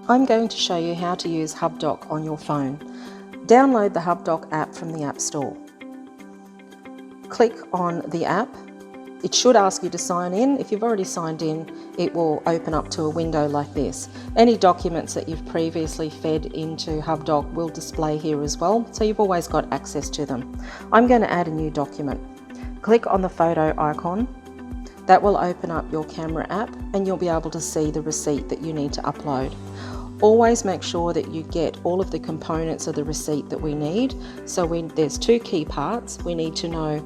I'm going to show you how to use Hubdoc on your phone. Download the Hubdoc app from the App Store. Click on the app. It should ask you to sign in. If you've already signed in, it will open up to a window like this. Any documents that you've previously fed into Hubdoc will display here as well, so you've always got access to them. I'm going to add a new document. Click on the photo icon. That will open up your camera app and you'll be able to see the receipt that you need to upload. Always make sure that you get all of the components of the receipt that we need. So there's two key parts. We need to know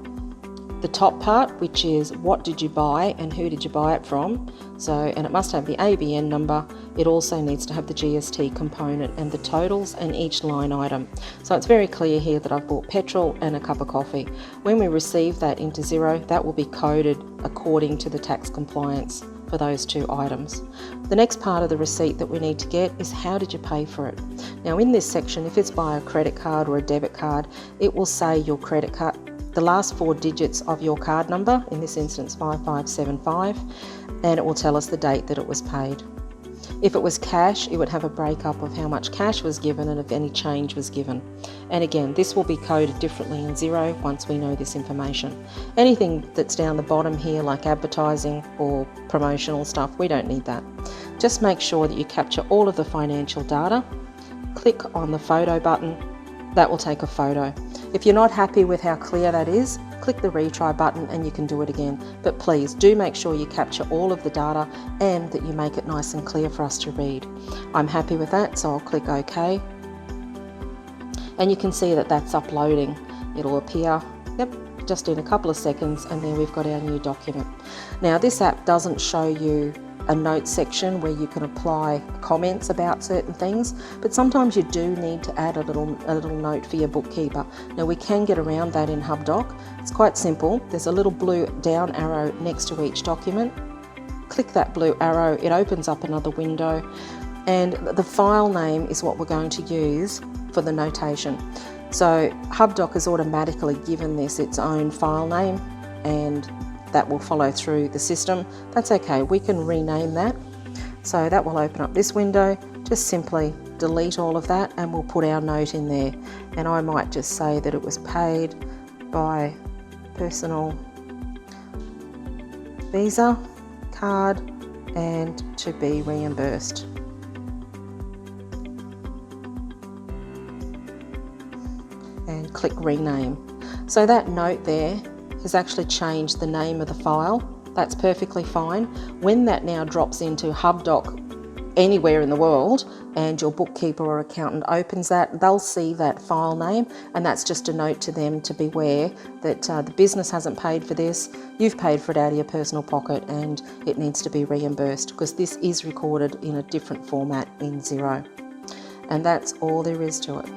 the top part, which is what did you buy and who did you buy it from. And it must have the ABN number. It also needs to have the GST component and the totals and each line item. So it's very clear here that I've bought petrol and a cup of coffee. When we receive that into Xero, that will be coded according to the tax compliance for those two items. The next part of the receipt that we need to get is how did you pay for it. Now in this section, if it's by a credit card or a debit card, it will say your credit card, the last four digits of your card number, in this instance 5575, and it will tell us the date that it was paid. If it was cash, it would have a breakup of how much cash was given and if any change was given. And again, this will be coded differently in Xero once we know this information. Anything that's down the bottom here, like advertising or promotional stuff, we don't need that. Just make sure that you capture all of the financial data. Click on the photo button. That will take a photo. If you're not happy with how clear that is, click the retry button and you can do it again. But please do make sure you capture all of the data and that you make it nice and clear for us to read. I'm happy with that, so I'll click OK. And you can see that that's uploading. It'll appear, just in a couple of seconds, and then we've got our new document. Now this app doesn't show you a notes section where you can apply comments about certain things, but sometimes you do need to add a little note for your bookkeeper. Now we can get around that in Hubdoc. It's quite simple. There's a little blue down arrow next to each document. Click that blue arrow, it opens up another window, and the file name is what we're going to use for the notation. So Hubdoc has automatically given this its own file name, and that will follow through the system. That's okay, we can rename that. So that will open up this window. Just simply delete all of that and we'll put our note in there. And I might just say that it was paid by personal Visa card and to be reimbursed. And click rename. So that note there has actually changed the name of the file. That's perfectly fine. When that now drops into Hubdoc anywhere in the world and your bookkeeper or accountant opens that, they'll see that file name, and that's just a note to them to beware that the business hasn't paid for this, you've paid for it out of your personal pocket and it needs to be reimbursed, because this is recorded in a different format in Xero. And that's all there is to it.